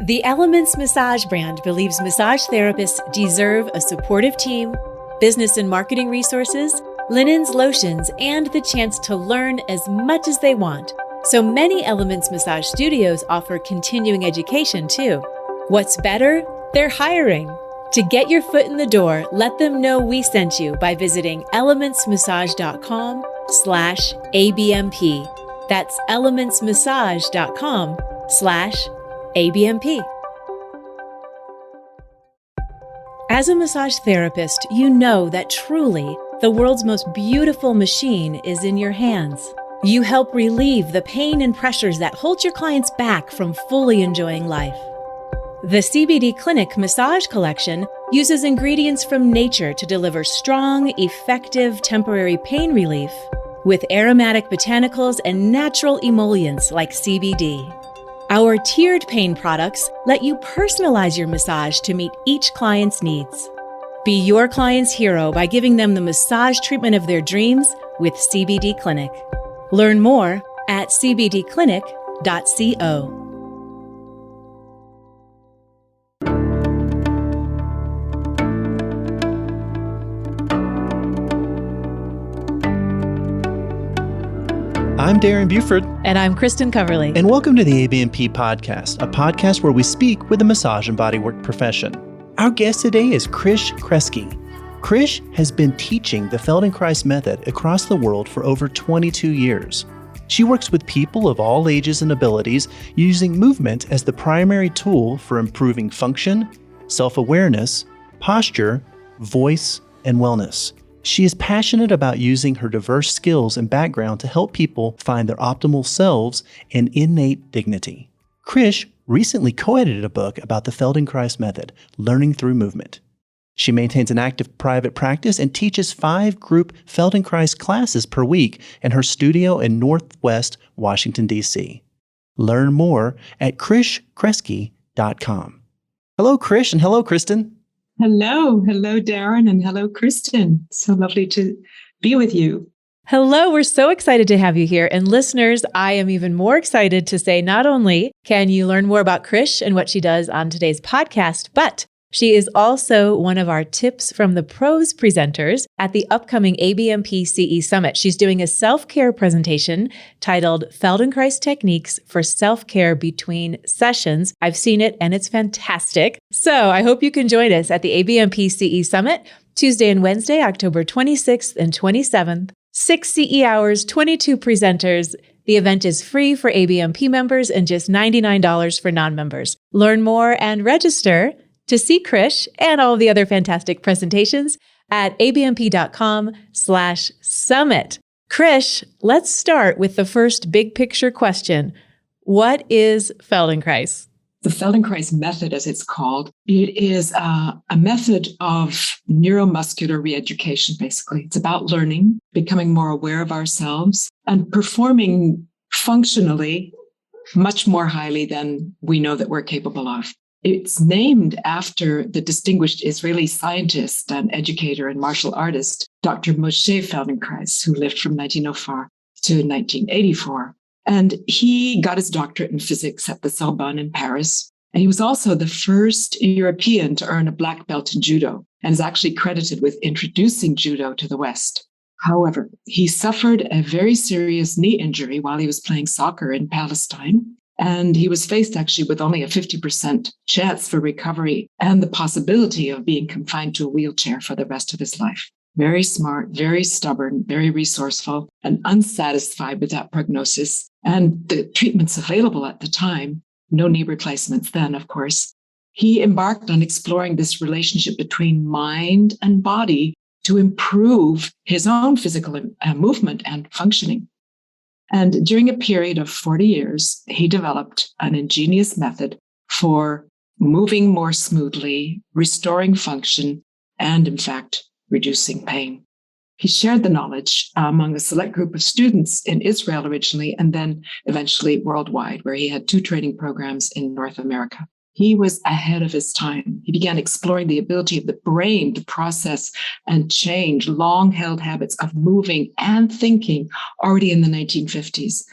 The Elements Massage brand believes massage therapists deserve a supportive team, business and marketing resources, linens, lotions, and the chance to learn as much as they want. So many Elements Massage studios offer continuing education too. What's better? They're hiring. To get your foot in the door, let them know we sent you by visiting elementsmassage.com/ABMP. That's elementsmassage.com/ABMP. As a massage therapist, you know that truly the world's most beautiful machine is in your hands. You help relieve the pain and pressures that hold your clients back from fully enjoying life. The CBD Clinic Massage Collection uses ingredients from nature to deliver strong, effective temporary pain relief with aromatic botanicals and natural emollients like CBD. Our tiered pain products let you personalize your massage to meet each client's needs. Be your client's hero by giving them the massage treatment of their dreams with CBD Clinic. Learn more at cbdclinic.co. I'm Darren Buford. And I'm Kristin Coverley. And welcome to the ABMP Podcast, a podcast where we speak with the massage and bodywork profession. Our guest today is Chrish Kresge. Chrish has been teaching the Feldenkrais Method across the world for over 22 years. She works with people of all ages and abilities, using movement as the primary tool for improving function, self-awareness, posture, voice, and wellness. She is passionate about using her diverse skills and background to help people find their optimal selves and innate dignity. Chrish recently co-edited a book about the Feldenkrais Method, Learning Through Movement. She maintains an active private practice and teaches 5 group Feldenkrais classes per week in her studio in Northwest Washington, D.C. Learn more at chrishkresge.com. Hello, Chrish, and hello, Kristin. Hello, Darren, and hello, Kristin. So lovely to be with you. Hello, we're so excited to have you here. And listeners, I am even more excited to say not only can you learn more about Chrish and what she does on today's podcast, but she is also one of our Tips from the Pros presenters at the upcoming ABMP CE Summit. She's doing a self-care presentation titled Feldenkrais Techniques for Self-Care Between Sessions. I've seen it and it's fantastic. So I hope you can join us at the ABMP CE Summit, Tuesday and Wednesday, October 26th and 27th. 6 CE hours, 22 presenters. The event is free for ABMP members and just $99 for non-members. Learn more and register to see Chrish and all of the other fantastic presentations at abmp.com/summit. Chrish, let's start with the first big picture question. What is Feldenkrais? The Feldenkrais Method, as it's called, it is a method of neuromuscular re-education, basically. It's about learning, becoming more aware of ourselves, and performing functionally much more highly than we know that we're capable of. It's named after the distinguished Israeli scientist and educator and martial artist, Dr. Moshe Feldenkrais, who lived from 1904 to 1984. And he got his doctorate in physics at the Sorbonne in Paris. And he was also the first European to earn a black belt in judo and is actually credited with introducing judo to the West. However, he suffered a very serious knee injury while he was playing soccer in Palestine. And he was faced actually with only a 50% chance for recovery and the possibility of being confined to a wheelchair for the rest of his life. Very smart, very stubborn, very resourceful, and unsatisfied with that prognosis and the treatments available at the time. No knee replacements then, of course. He embarked on exploring this relationship between mind and body to improve his own physical movement and functioning. And during a period of 40 years, he developed an ingenious method for moving more smoothly, restoring function, and in fact, reducing pain. He shared the knowledge among a select group of students in Israel originally, and then eventually worldwide, where he had 2 training programs in North America. He was ahead of his time. He began exploring the ability of the brain to process and change long-held habits of moving and thinking already in the 1950s,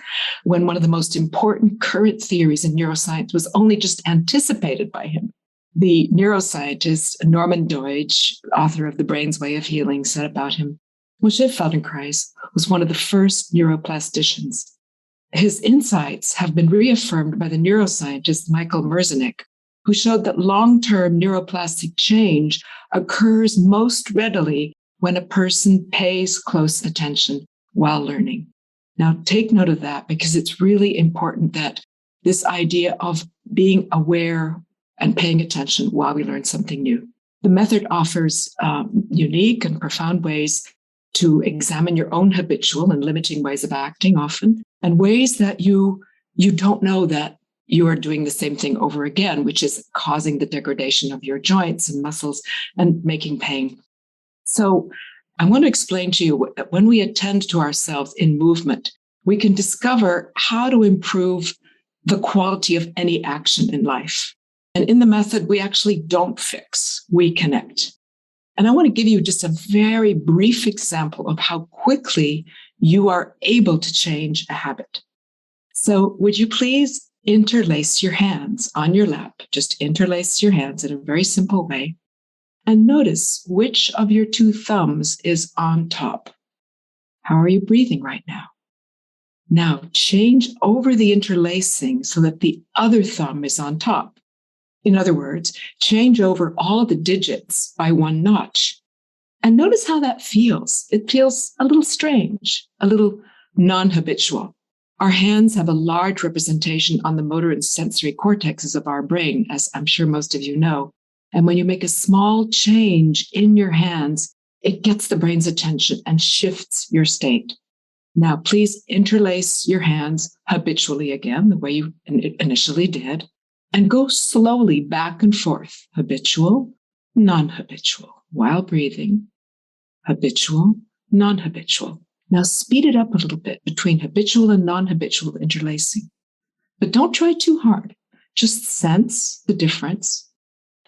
when one of the most important current theories in neuroscience was only just anticipated by him. The neuroscientist Norman Doidge, author of The Brain's Way of Healing, said about him, Moshe Feldenkrais was one of the first neuroplasticians. His insights have been reaffirmed by the neuroscientist Michael Merzenich, who showed that long-term neuroplastic change occurs most readily when a person pays close attention while learning. Now, take note of that, because it's really important that this idea of being aware and paying attention while we learn something new. The method offers unique and profound ways to examine your own habitual and limiting ways of acting often, and ways that you don't know that you are doing the same thing over again, which is causing the degradation of your joints and muscles and making pain. So I want to explain to you that when we attend to ourselves in movement, we can discover how to improve the quality of any action in life. And in the method, we actually don't fix, we connect. And I want to give you just a very brief example of how quickly you are able to change a habit. So would you please interlace your hands on your lap? Just interlace your hands in a very simple way. And notice which of your two thumbs is on top. How are you breathing right now? Now change over the interlacing so that the other thumb is on top. In other words, change over all of the digits by one notch. And notice how that feels. It feels a little strange, a little non-habitual. Our hands have a large representation on the motor and sensory cortexes of our brain, as I'm sure most of you know. And when you make a small change in your hands, it gets the brain's attention and shifts your state. Now, please interlace your hands habitually again, the way you initially did, and go slowly back and forth, habitual, non-habitual, while breathing, habitual, non-habitual. Now speed it up a little bit between habitual and non-habitual interlacing. But don't try too hard. Just sense the difference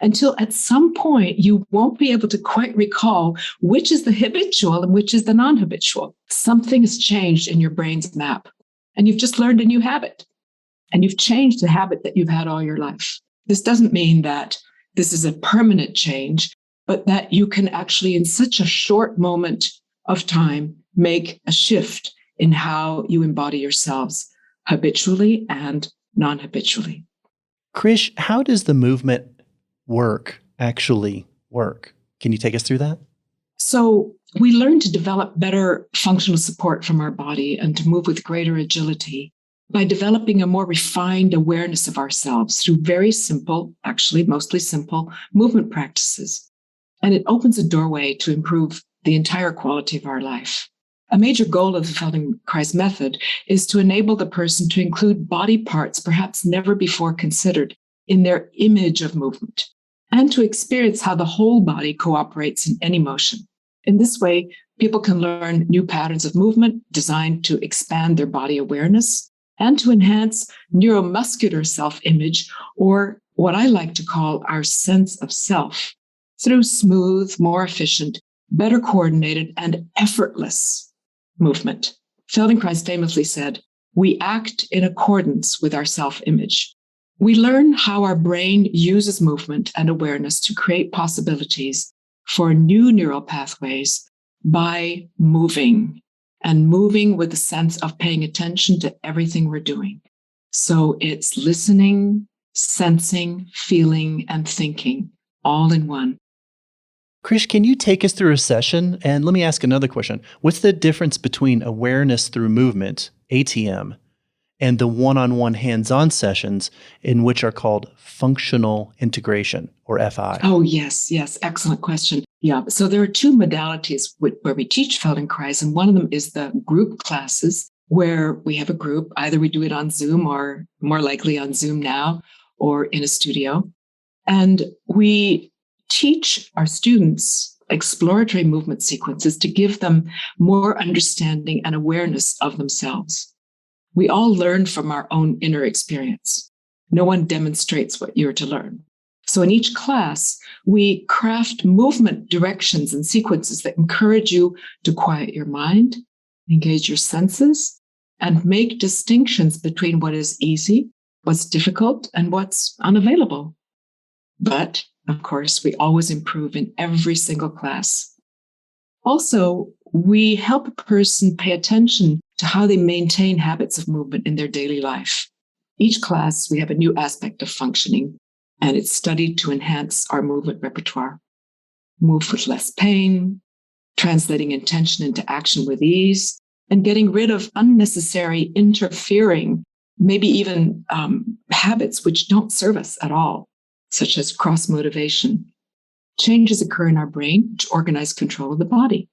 until at some point you won't be able to quite recall which is the habitual and which is the non-habitual. Something has changed in your brain's map, and you've just learned a new habit, and you've changed the habit that you've had all your life. This doesn't mean that this is a permanent change, but that you can actually, in such a short moment of time, make a shift in how you embody yourselves habitually and non-habitually. Chrish, how does the movement actually work? Can you take us through that? So we learn to develop better functional support from our body and to move with greater agility by developing a more refined awareness of ourselves through very simple, actually mostly simple, movement practices. And it opens a doorway to improve the entire quality of our life. A major goal of the Feldenkrais Method is to enable the person to include body parts perhaps never before considered in their image of movement, and to experience how the whole body cooperates in any motion. In this way, people can learn new patterns of movement designed to expand their body awareness and to enhance neuromuscular self-image, or what I like to call our sense of self, through smooth, more efficient, better coordinated, and effortless movement. Feldenkrais famously said, "We act in accordance with our self-image." We learn how our brain uses movement and awareness to create possibilities for new neural pathways by moving, and moving with a sense of paying attention to everything we're doing. So it's listening, sensing, feeling, and thinking all in one. Chrish, can you take us through a session? And let me ask another question. What's the difference between awareness through movement, ATM, and the one-on-one hands-on sessions in which are called functional integration, or FI? Oh, yes. Excellent question. Yeah. So there are two modalities where we teach Feldenkrais, and one of them is the group classes, where we have a group. Either we do it on Zoom, or more likely on Zoom now, or in a studio. And we teach our students exploratory movement sequences to give them more understanding and awareness of themselves. We all learn from our own inner experience. No one demonstrates what you're to learn. So in each class, we craft movement directions and sequences that encourage you to quiet your mind, engage your senses, and make distinctions between what is easy, what's difficult, and what's unavailable. But, of course, we always improve in every single class. Also, we help a person pay attention to how they maintain habits of movement in their daily life. Each class, we have a new aspect of functioning, and it's studied to enhance our movement repertoire. Move with less pain, translating intention into action with ease, and getting rid of unnecessary interfering, maybe even habits which don't serve us at all, such as cross-motivation. Changes occur in our brain to organize control of the body.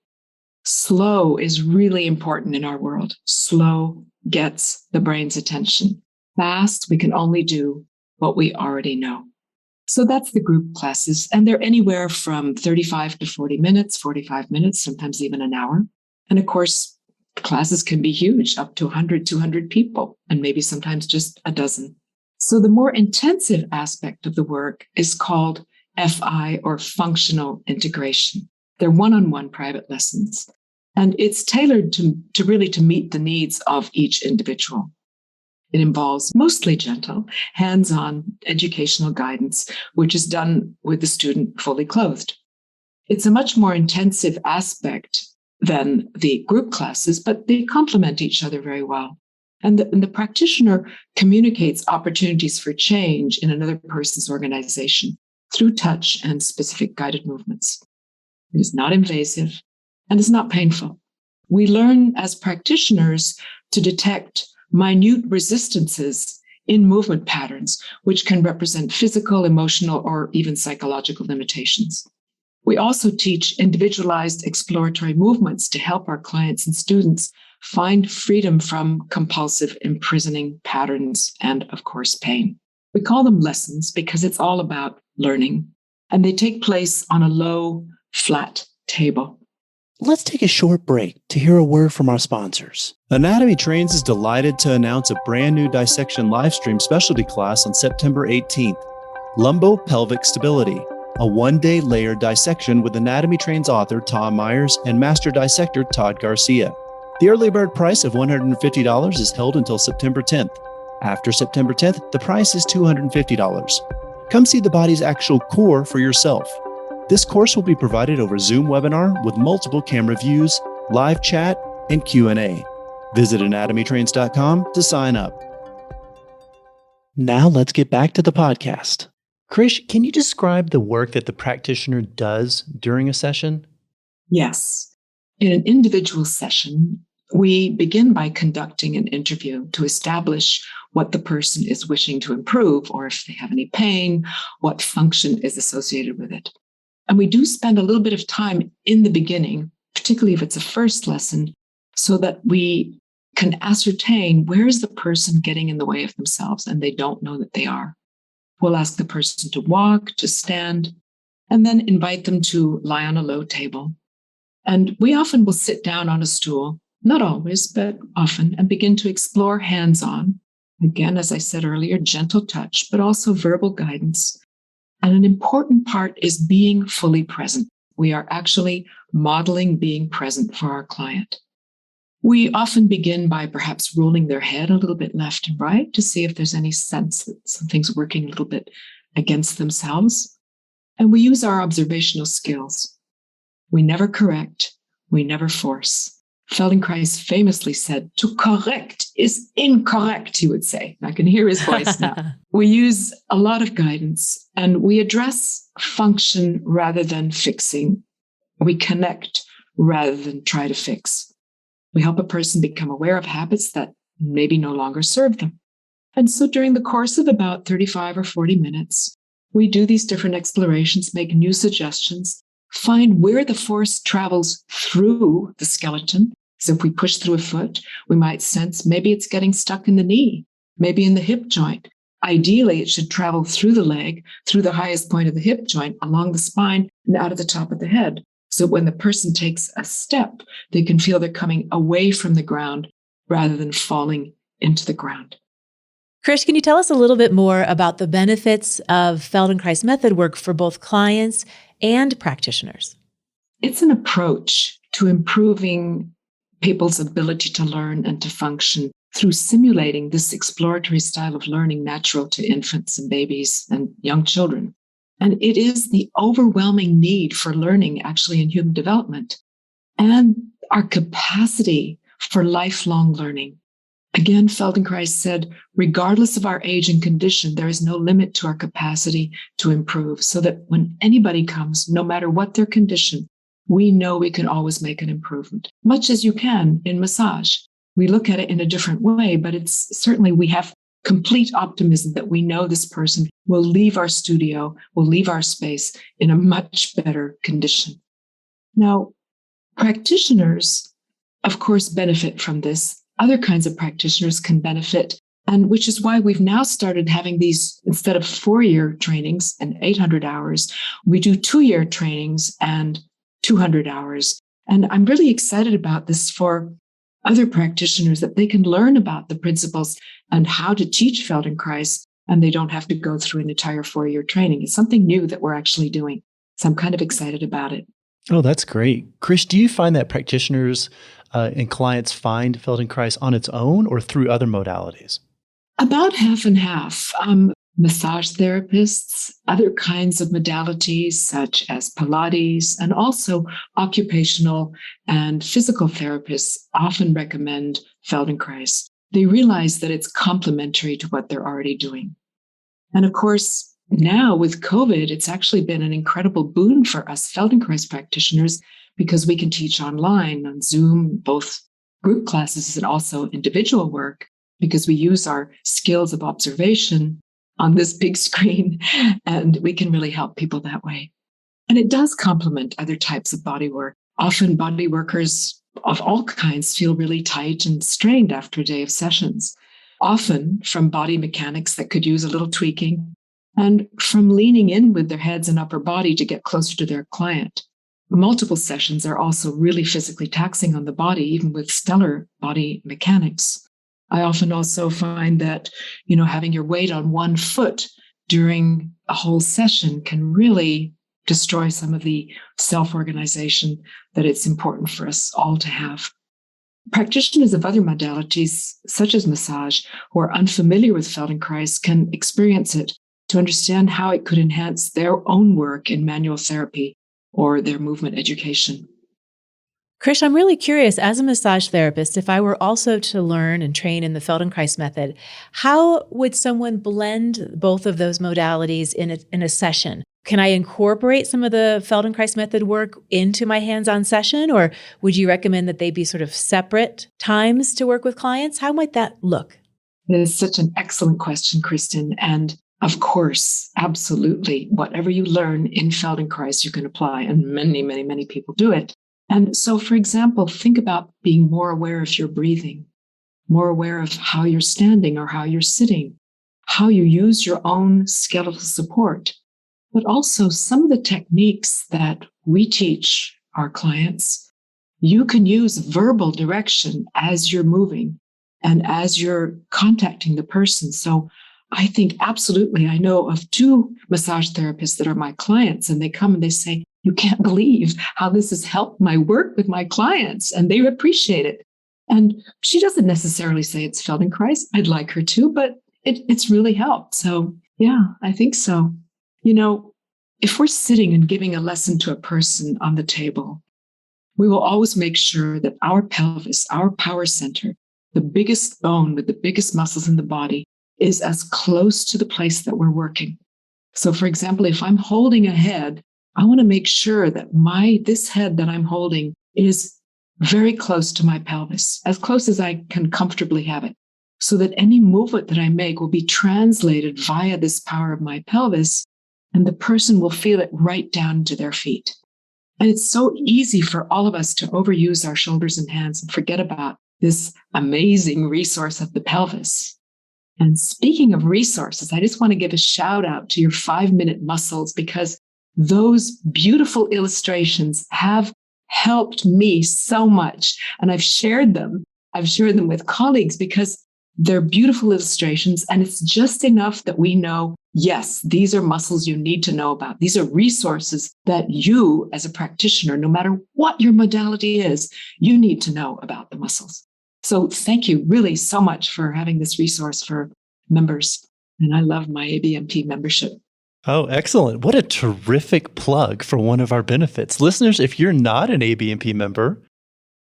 Slow is really important in our world. Slow gets the brain's attention. Fast, we can only do what we already know. So that's the group classes, and they're anywhere from 35 to 40 minutes, 45 minutes, sometimes even an hour. And of course, classes can be huge, up to 100, 200 people, and maybe sometimes just a dozen. So the more intensive aspect of the work is called FI, or functional integration. They're one-on-one private lessons, and it's tailored to meet the needs of each individual. It involves mostly gentle, hands-on educational guidance, which is done with the student fully clothed. It's a much more intensive aspect than the group classes, but they complement each other very well. And the practitioner communicates opportunities for change in another person's organization through touch and specific guided movements. It is not invasive and it's not painful. We learn as practitioners to detect minute resistances in movement patterns, which can represent physical, emotional, or even psychological limitations. We also teach individualized exploratory movements to help our clients and students find freedom from compulsive, imprisoning patterns and, of course, pain. We call them lessons because it's all about learning, and they take place on a low, flat table. Let's take a short break to hear a word from our sponsors. Anatomy Trains is delighted to announce a brand new dissection livestream specialty class on September 18th, Lumbopelvic Stability, a one-day layered dissection with Anatomy Trains author Tom Myers and master dissector Todd Garcia. The early bird price of $150 is held until September 10th. After September 10th, the price is $250. Come see the body's actual core for yourself. This course will be provided over Zoom webinar with multiple camera views, live chat, and Q&A. Visit anatomytrains.com to sign up. Now let's get back to the podcast. Chrish, can you describe the work that the practitioner does during a session? Yes. In an individual session, we begin by conducting an interview to establish what the person is wishing to improve, or if they have any pain, what function is associated with it. And we do spend a little bit of time in the beginning, particularly if it's a first lesson, so that we can ascertain where is the person getting in the way of themselves and they don't know that they are. We'll ask the person to walk, to stand, and then invite them to lie on a low table. And we often will sit down on a stool, not always, but often, and begin to explore hands-on. Again, as I said earlier, gentle touch, but also verbal guidance. And an important part is being fully present. We are actually modeling being present for our client. We often begin by perhaps rolling their head a little bit left and right to see if there's any sense that something's working a little bit against themselves. And we use our observational skills. We never correct, we never force. Feldenkrais famously said, to correct is incorrect, he would say. I can hear his voice now. We use a lot of guidance and we address function rather than fixing. We connect rather than try to fix. We help a person become aware of habits that maybe no longer serve them. And so during the course of about 35 or 40 minutes, we do these different explorations, make new suggestions, find where the force travels through the skeleton. So if we push through a foot, we might sense maybe it's getting stuck in the knee, maybe in the hip joint. Ideally, it should travel through the leg, through the highest point of the hip joint, along the spine, and out of the top of the head. So when the person takes a step, they can feel they're coming away from the ground rather than falling into the ground. Chrish, can you tell us a little bit more about the benefits of Feldenkrais method work for both clients and practitioners? It's an approach to improving people's ability to learn and to function through simulating this exploratory style of learning natural to infants and babies and young children. And it is the overwhelming need for learning actually in human development and our capacity for lifelong learning. Again, Feldenkrais said, regardless of our age and condition, there is no limit to our capacity to improve, so that when anybody comes, no matter what their condition, we know we can always make an improvement, much as you can in massage. We look at it in a different way, but it's certainly we have complete optimism that we know this person will leave our studio, will leave our space in a much better condition. Now, practitioners, of course, benefit from this. Other kinds of practitioners can benefit, and which is why we've now started having these, instead of 4-year trainings and 800 hours, we do 2-year trainings and 200 hours. And I'm really excited about this for other practitioners, that they can learn about the principles and how to teach Feldenkrais, and they don't have to go through an entire 4-year training. It's something new that we're actually doing. So I'm kind of excited about it. Oh, that's great. Chrish, do you find that practitioners and clients find Feldenkrais on its own or through other modalities? About half and half. Massage therapists, other kinds of modalities such as Pilates, and also occupational and physical therapists often recommend Feldenkrais. They realize that it's complementary to what they're already doing. And of course, now with COVID, it's actually been an incredible boon for us Feldenkrais practitioners, because we can teach online on Zoom, both group classes and also individual work, because we use our skills of observation on this big screen, and we can really help people that way. And it does complement other types of body work. Often body workers of all kinds feel really tight and strained after a day of sessions, often from body mechanics that could use a little tweaking, and from leaning in with their heads and upper body to get closer to their client. Multiple sessions are also really physically taxing on the body, even with stellar body mechanics. I often also find that, having your weight on one foot during a whole session can really destroy some of the self-organization that it's important for us all to have. Practitioners of other modalities, such as massage, who are unfamiliar with Feldenkrais, can experience it to understand how it could enhance their own work in manual therapy or their movement education. Chrish, I'm really curious, as a massage therapist, if I were also to learn and train in the Feldenkrais method, how would someone blend both of those modalities in a session? Can I incorporate some of the Feldenkrais method work into my hands-on session, or would you recommend that they be sort of separate times to work with clients? How might that look? It is such an excellent question, Kristin. And of course, absolutely, whatever you learn in Feldenkrais, you can apply, and many, many, many people do it. And so, for example, think about being more aware of your breathing, more aware of how you're standing or how you're sitting, how you use your own skeletal support, but also some of the techniques that we teach our clients. You can use verbal direction as you're moving and as you're contacting the person. So I think absolutely, I know of 2 massage therapists that are my clients, and they come and they say, you can't believe how this has helped my work with my clients, and they appreciate it. And she doesn't necessarily say it's Feldenkrais. I'd like her to, but it's really helped. So yeah, I think so. If we're sitting and giving a lesson to a person on the table, we will always make sure that our pelvis, our power center, the biggest bone with the biggest muscles in the body, is as close to the place that we're working. So for example, if I'm holding a head, I want to make sure that this head that I'm holding is very close to my pelvis, as close as I can comfortably have it, so that any movement that I make will be translated via this power of my pelvis, and the person will feel it right down to their feet. And it's so easy for all of us to overuse our shoulders and hands and forget about this amazing resource of the pelvis. And speaking of resources, I just want to give a shout out to your 5-minute muscles, because those beautiful illustrations have helped me so much. And I've shared them with colleagues, because They're beautiful illustrations, and it's just enough that we know, yes, these are muscles you need to know about. These are resources that you, as a practitioner, no matter what your modality is, you need to know about the muscles. So thank you really so much for having this resource for members. And I love my ABMP membership. Oh, excellent. What a terrific plug for one of our benefits. Listeners, if you're not an ABMP member,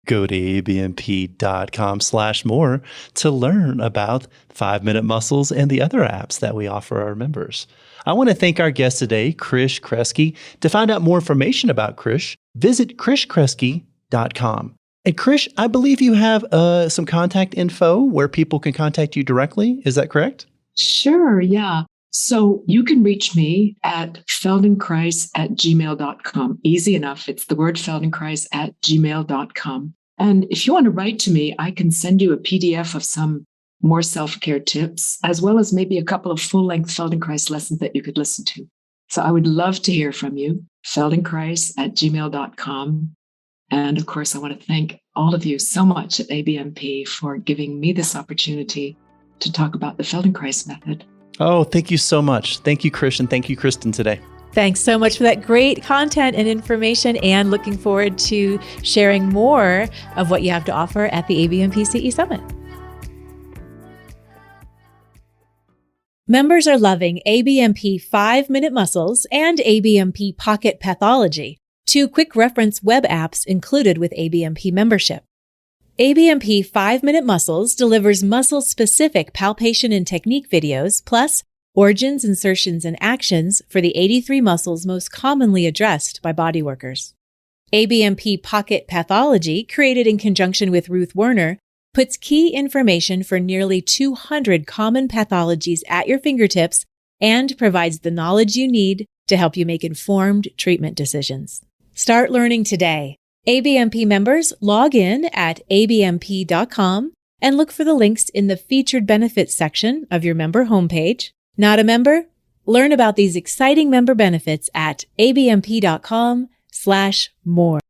go to abmp.com/more to learn about 5-Minute Muscles and the other apps that we offer our members. I want to thank our guest today, Chrish Kresge. To find out more information about Chrish, visit chrishkresge.com. And Chrish, I believe you have some contact info where people can contact you directly. Is that correct? Sure, yeah. So you can reach me at feldenkrais@gmail.com. Easy enough. It's the word feldenkrais@gmail.com. And if you want to write to me, I can send you a PDF of some more self-care tips, as well as maybe a couple of full-length Feldenkrais lessons that you could listen to. So I would love to hear from you, feldenkrais@gmail.com. And of course, I want to thank all of you so much at ABMP for giving me this opportunity to talk about the Feldenkrais method. Oh, thank you so much. Thank you, Chrish, and thank you, Kristin, today. Thanks so much for that great content and information, and looking forward to sharing more of what you have to offer at the ABMP CE Summit. Members are loving ABMP 5-Minute Muscles and ABMP Pocket Pathology, 2 quick reference web apps included with ABMP membership. ABMP 5-Minute Muscles delivers muscle-specific palpation and technique videos, plus origins, insertions, and actions for the 83 muscles most commonly addressed by bodyworkers. ABMP Pocket Pathology, created in conjunction with Ruth Werner, puts key information for nearly 200 common pathologies at your fingertips and provides the knowledge you need to help you make informed treatment decisions. Start learning today. ABMP members log in at abmp.com and look for the links in the featured benefits section of your member homepage. Not a member? Learn about these exciting member benefits at abmp.com/more.